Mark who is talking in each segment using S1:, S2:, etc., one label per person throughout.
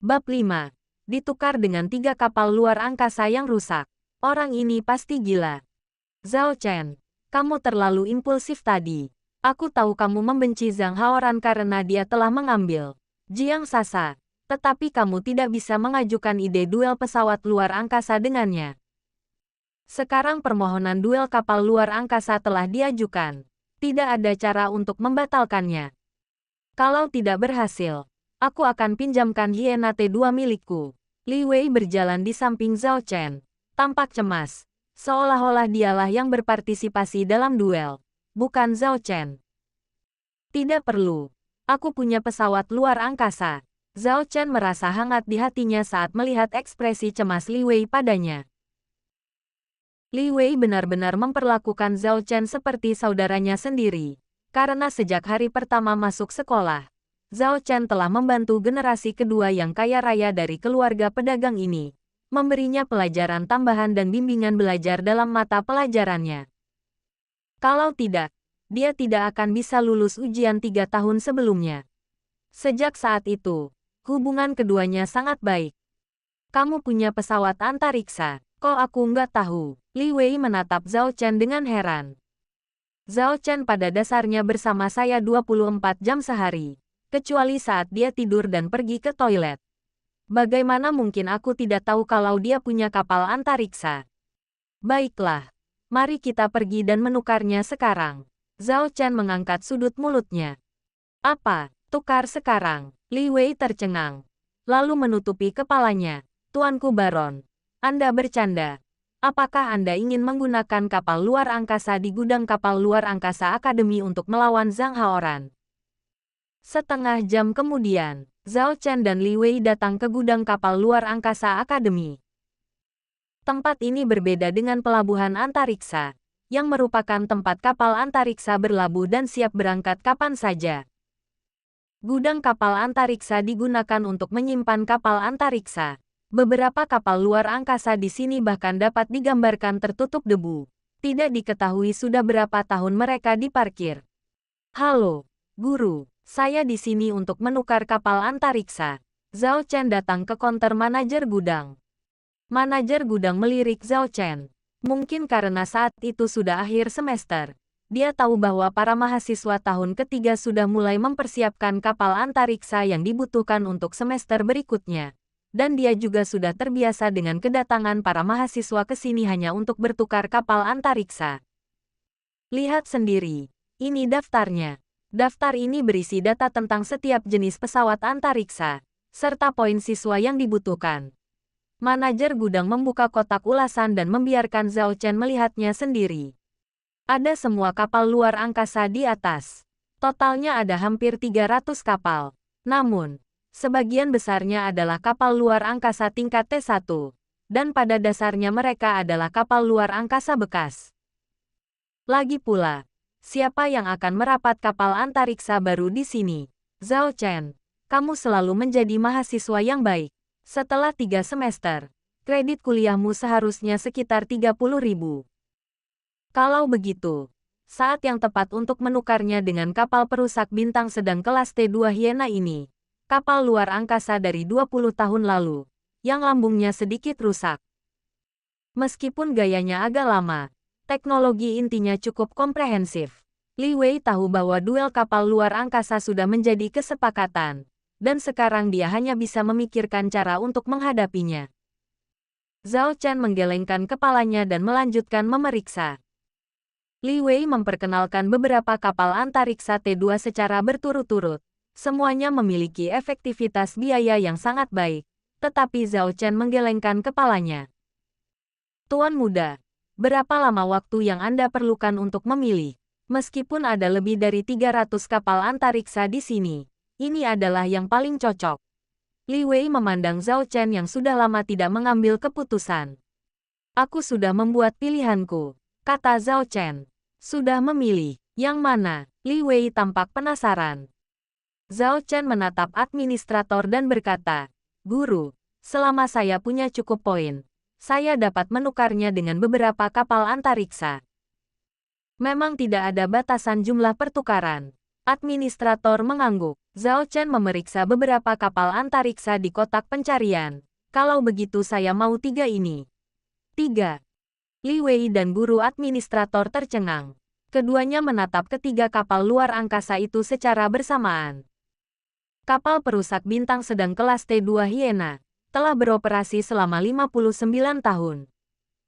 S1: Bab 5. Ditukar dengan 3 kapal luar angkasa yang rusak. Orang ini pasti gila. Zhao Chen, kamu terlalu impulsif tadi. Aku tahu kamu membenci Zhang Haoran karena dia telah mengambil Jiang Sasa, tetapi kamu tidak bisa mengajukan ide duel pesawat luar angkasa dengannya. Sekarang permohonan duel kapal luar angkasa telah diajukan. Tidak ada cara untuk membatalkannya. Kalau tidak berhasil, aku akan pinjamkan Hyena T2 milikku. Li Wei berjalan di samping Zhao Chen, tampak cemas, seolah-olah dialah yang berpartisipasi dalam duel, bukan Zhao Chen. Tidak perlu. Aku punya pesawat luar angkasa. Zhao Chen merasa hangat di hatinya saat melihat ekspresi cemas Li Wei padanya. Li Wei benar-benar memperlakukan Zhao Chen seperti saudaranya sendiri. Karena sejak hari pertama masuk sekolah, Zhao Chen telah membantu generasi kedua yang kaya raya dari keluarga pedagang ini, memberinya pelajaran tambahan dan bimbingan belajar dalam mata pelajarannya. Kalau tidak, dia tidak akan bisa lulus ujian 3 tahun sebelumnya. Sejak saat itu, hubungan keduanya sangat baik. Kamu punya pesawat antariksa, kok aku nggak tahu? Li Wei menatap Zhao Chen dengan heran. Zhao Chen pada dasarnya bersama saya 24 jam sehari, kecuali saat dia tidur dan pergi ke toilet. Bagaimana mungkin aku tidak tahu kalau dia punya kapal antariksa? Baiklah, mari kita pergi dan menukarnya sekarang. Zhao Chen mengangkat sudut mulutnya. Apa, tukar sekarang? Li Wei tercengang, lalu menutupi kepalanya. Tuanku Baron, Anda bercanda. Apakah Anda ingin menggunakan kapal luar angkasa di gudang kapal luar angkasa Akademi untuk melawan Zhang Haoran? Setengah jam kemudian, Zhao Chen dan Li Wei datang ke gudang kapal luar angkasa Akademi. Tempat ini berbeda dengan pelabuhan antariksa, yang merupakan tempat kapal antariksa berlabuh dan siap berangkat kapan saja. Gudang kapal antariksa digunakan untuk menyimpan kapal antariksa. Beberapa kapal luar angkasa di sini bahkan dapat digambarkan tertutup debu. Tidak diketahui sudah berapa tahun mereka diparkir. Halo, guru. Saya di sini untuk menukar kapal antariksa. Zhao Chen datang ke konter manajer gudang. Manajer gudang melirik Zhao Chen. Mungkin karena saat itu sudah akhir semester. Dia tahu bahwa para mahasiswa tahun ketiga sudah mulai mempersiapkan kapal antariksa yang dibutuhkan untuk semester berikutnya. Dan dia juga sudah terbiasa dengan kedatangan para mahasiswa ke sini hanya untuk bertukar kapal antariksa. Lihat sendiri, ini daftarnya. Daftar ini berisi data tentang setiap jenis pesawat antariksa, serta poin siswa yang dibutuhkan. Manajer gudang membuka kotak ulasan dan membiarkan Zhao Chen melihatnya sendiri. Ada semua kapal luar angkasa di atas. Totalnya ada hampir 300 kapal. Namun, sebagian besarnya adalah kapal luar angkasa tingkat T1, dan pada dasarnya mereka adalah kapal luar angkasa bekas. Lagi pula, siapa yang akan merapat kapal antariksa baru di sini? Zhao Chen, kamu selalu menjadi mahasiswa yang baik. Setelah 3 semester, kredit kuliahmu seharusnya sekitar 30.000. Kalau begitu, saat yang tepat untuk menukarnya dengan kapal perusak bintang sedang kelas T2 Hyena ini. Kapal luar angkasa dari 20 tahun lalu, yang lambungnya sedikit rusak. Meskipun gayanya agak lama, teknologi intinya cukup komprehensif. Li Wei tahu bahwa duel kapal luar angkasa sudah menjadi kesepakatan, dan sekarang dia hanya bisa memikirkan cara untuk menghadapinya. Zhao Chen menggelengkan kepalanya dan melanjutkan memeriksa. Li Wei memperkenalkan beberapa kapal antariksa T2 secara berturut-turut. Semuanya memiliki efektivitas biaya yang sangat baik, tetapi Zhao Chen menggelengkan kepalanya. Tuan muda, berapa lama waktu yang Anda perlukan untuk memilih? Meskipun ada lebih dari 300 kapal antariksa di sini, ini adalah yang paling cocok. Li Wei memandang Zhao Chen yang sudah lama tidak mengambil keputusan. Aku sudah membuat pilihanku, kata Zhao Chen. Sudah memilih, yang mana? Li Wei tampak penasaran. Zhao Chen menatap administrator dan berkata, Guru, selama saya punya cukup poin, saya dapat menukarnya dengan beberapa kapal antariksa. Memang tidak ada batasan jumlah pertukaran. Administrator mengangguk. Zhao Chen memeriksa beberapa kapal antariksa di kotak pencarian. Kalau begitu saya mau 3 ini. 3. Li Wei dan guru administrator tercengang. Keduanya menatap ketiga kapal luar angkasa itu secara bersamaan. Kapal perusak bintang sedang kelas T2 Hyena telah beroperasi selama 59 tahun.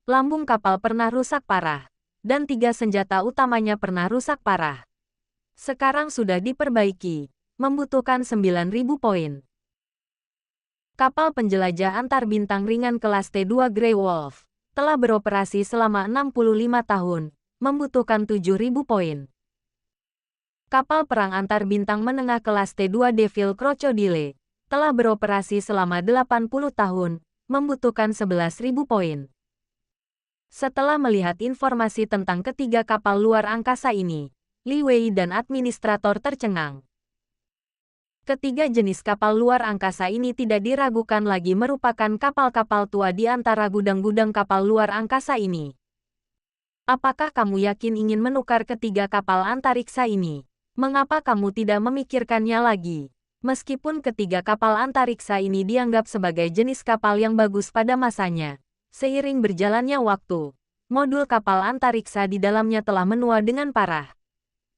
S1: Lambung kapal pernah rusak parah, dan 3 senjata utamanya pernah rusak parah. Sekarang sudah diperbaiki. Membutuhkan 9.000 poin. Kapal penjelajah antar bintang ringan kelas T2 Grey Wolf telah beroperasi selama 65 tahun, membutuhkan 7.000 poin. Kapal perang antar bintang menengah kelas T2 Devil Crocodile telah beroperasi selama 80 tahun, membutuhkan 11.000 poin. Setelah melihat informasi tentang ketiga kapal luar angkasa ini, Li Wei dan administrator tercengang. Ketiga jenis kapal luar angkasa ini tidak diragukan lagi merupakan kapal-kapal tua di antara gudang-gudang kapal luar angkasa ini. Apakah kamu yakin ingin menukar ketiga kapal antariksa ini? Mengapa kamu tidak memikirkannya lagi? Meskipun ketiga kapal antariksa ini dianggap sebagai jenis kapal yang bagus pada masanya, seiring berjalannya waktu, modul kapal antariksa di dalamnya telah menua dengan parah.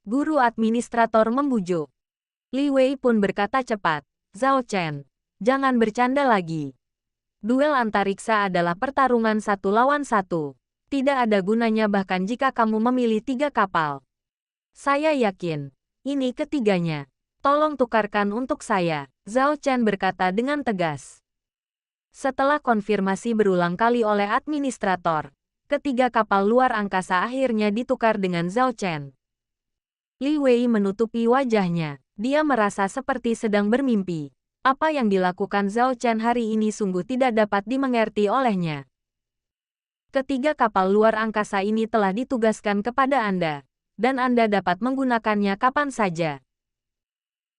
S1: Guru administrator membujuk. Li Wei pun berkata cepat, Zhao Chen, jangan bercanda lagi. Duel antariksa adalah pertarungan 1 lawan 1. Tidak ada gunanya bahkan jika kamu memilih 3 kapal. Saya yakin, ini ketiganya. Tolong tukarkan untuk saya, Zhao Chen berkata dengan tegas. Setelah konfirmasi berulang kali oleh administrator, ketiga kapal luar angkasa akhirnya ditukar dengan Zhao Chen. Li Wei menutupi wajahnya. Dia merasa seperti sedang bermimpi. Apa yang dilakukan Zhao Chen hari ini sungguh tidak dapat dimengerti olehnya. Ketiga kapal luar angkasa ini telah ditugaskan kepada Anda, dan Anda dapat menggunakannya kapan saja.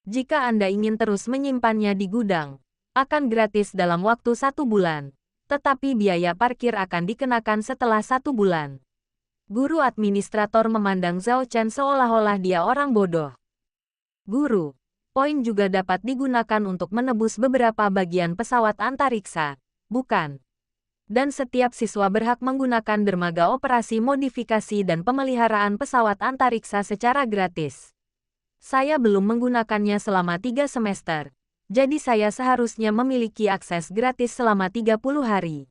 S1: Jika Anda ingin terus menyimpannya di gudang, akan gratis dalam waktu 1 bulan, tetapi biaya parkir akan dikenakan setelah 1 bulan. Guru administrator memandang Zhao Chen seolah-olah dia orang bodoh. Guru, poin juga dapat digunakan untuk menebus beberapa bagian pesawat antariksa, bukan? Dan setiap siswa berhak menggunakan dermaga operasi modifikasi dan pemeliharaan pesawat antariksa secara gratis. Saya belum menggunakannya selama 3 semester, jadi saya seharusnya memiliki akses gratis selama 30 hari.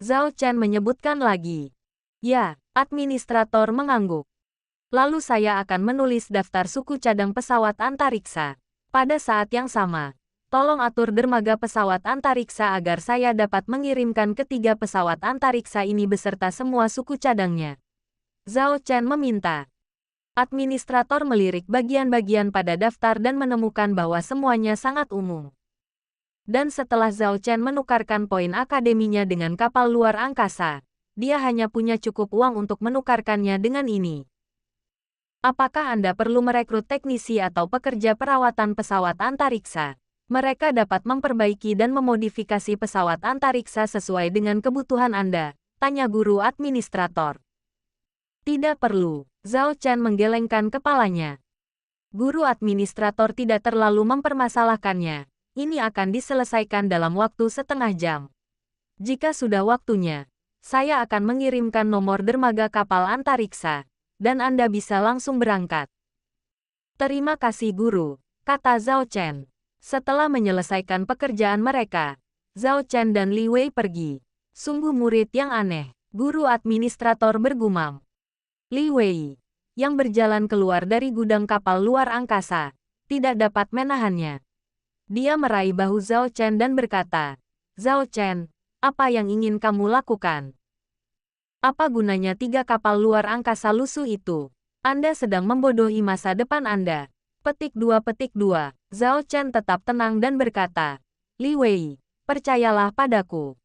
S1: Zhao Chen menyebutkan lagi. Ya, administrator mengangguk. Lalu saya akan menulis daftar suku cadang pesawat antariksa. Pada saat yang sama, tolong atur dermaga pesawat antariksa agar saya dapat mengirimkan ketiga pesawat antariksa ini beserta semua suku cadangnya. Zhao Chen meminta. Administrator melirik bagian-bagian pada daftar dan menemukan bahwa semuanya sangat umum. Dan setelah Zhao Chen menukarkan poin akademinya dengan kapal luar angkasa, dia hanya punya cukup uang untuk menukarkannya dengan ini. Apakah Anda perlu merekrut teknisi atau pekerja perawatan pesawat antariksa? Mereka dapat memperbaiki dan memodifikasi pesawat antariksa sesuai dengan kebutuhan Anda, tanya guru administrator. Tidak perlu, Zhao Chen menggelengkan kepalanya. Guru administrator tidak terlalu mempermasalahkannya. Ini akan diselesaikan dalam waktu setengah jam. Jika sudah waktunya, saya akan mengirimkan nomor dermaga kapal antariksa, dan Anda bisa langsung berangkat. Terima kasih guru, kata Zhao Chen. Setelah menyelesaikan pekerjaan mereka, Zhao Chen dan Li Wei pergi. Sungguh murid yang aneh, guru administrator bergumam. Li Wei, yang berjalan keluar dari gudang kapal luar angkasa, tidak dapat menahannya. Dia meraih bahu Zhao Chen dan berkata, Zhao Chen, apa yang ingin kamu lakukan? Apa gunanya 3 kapal luar angkasa lusuh itu? Anda sedang membodohi masa depan Anda. Petik 2. Zhao Chen tetap tenang dan berkata, Li Wei, percayalah padaku.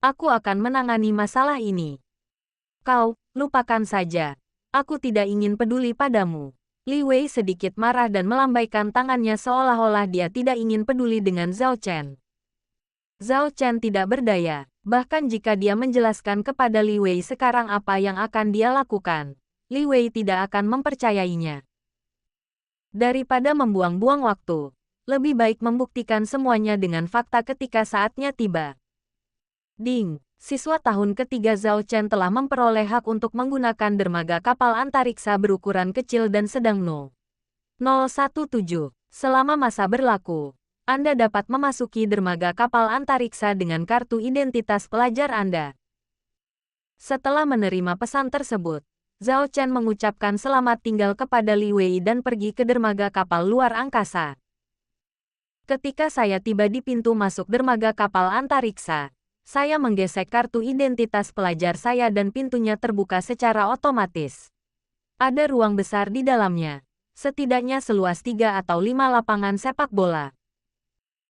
S1: Aku akan menangani masalah ini. Kau, lupakan saja. Aku tidak ingin peduli padamu. Li Wei sedikit marah dan melambaikan tangannya seolah-olah dia tidak ingin peduli dengan Zhao Chen. Zhao Chen tidak berdaya. Bahkan jika dia menjelaskan kepada Li Wei sekarang apa yang akan dia lakukan, Li Wei tidak akan mempercayainya. Daripada membuang-buang waktu, Lebih baik membuktikan semuanya dengan fakta ketika saatnya tiba. Ding, siswa tahun ketiga Zhao Chen telah memperoleh hak untuk menggunakan dermaga kapal antariksa berukuran kecil dan sedang 017. Selama masa berlaku, Anda dapat memasuki dermaga kapal antariksa dengan kartu identitas pelajar Anda. Setelah menerima pesan tersebut, Zhao Chen mengucapkan selamat tinggal kepada Li Wei dan pergi ke dermaga kapal luar angkasa. Ketika saya tiba di pintu masuk dermaga kapal antariksa, saya menggesek kartu identitas pelajar saya dan pintunya terbuka secara otomatis. Ada ruang besar di dalamnya, setidaknya seluas 3 atau 5 lapangan sepak bola.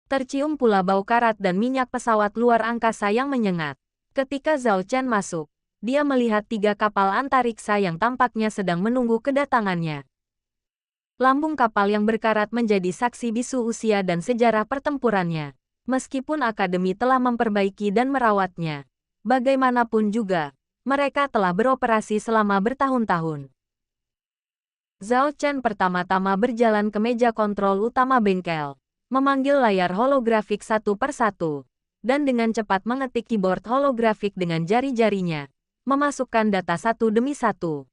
S1: Tercium pula bau karat dan minyak pesawat luar angkasa yang menyengat. Ketika Zhao Chen masuk, dia melihat 3 kapal antariksa yang tampaknya sedang menunggu kedatangannya. Lambung kapal yang berkarat menjadi saksi bisu usia dan sejarah pertempurannya. Meskipun Akademi telah memperbaiki dan merawatnya, bagaimanapun juga, mereka telah beroperasi selama bertahun-tahun. Zhao Chen pertama-tama berjalan ke meja kontrol utama bengkel, memanggil layar holografik satu persatu, dan dengan cepat mengetik keyboard holografik dengan jari-jarinya, memasukkan data satu demi satu.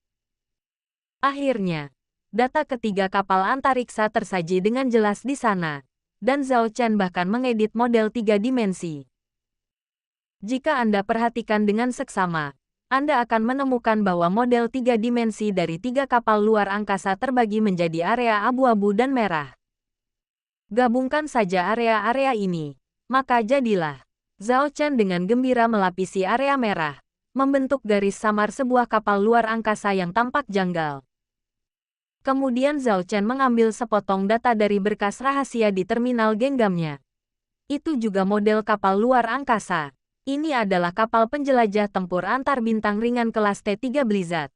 S1: Akhirnya, data ketiga kapal antariksa tersaji dengan jelas di sana, dan Zhao Chen bahkan mengedit model 3 dimensi. Jika Anda perhatikan dengan seksama, Anda akan menemukan bahwa model 3 dimensi dari 3 kapal luar angkasa terbagi menjadi area abu-abu dan merah. Gabungkan saja area-area ini, maka jadilah. Zhao Chen dengan gembira melapisi area merah, membentuk garis samar sebuah kapal luar angkasa yang tampak janggal. Kemudian Zhao Chen mengambil sepotong data dari berkas rahasia di terminal genggamnya. Itu juga model kapal luar angkasa. Ini adalah kapal penjelajah tempur antar bintang ringan kelas T3 Blizzard.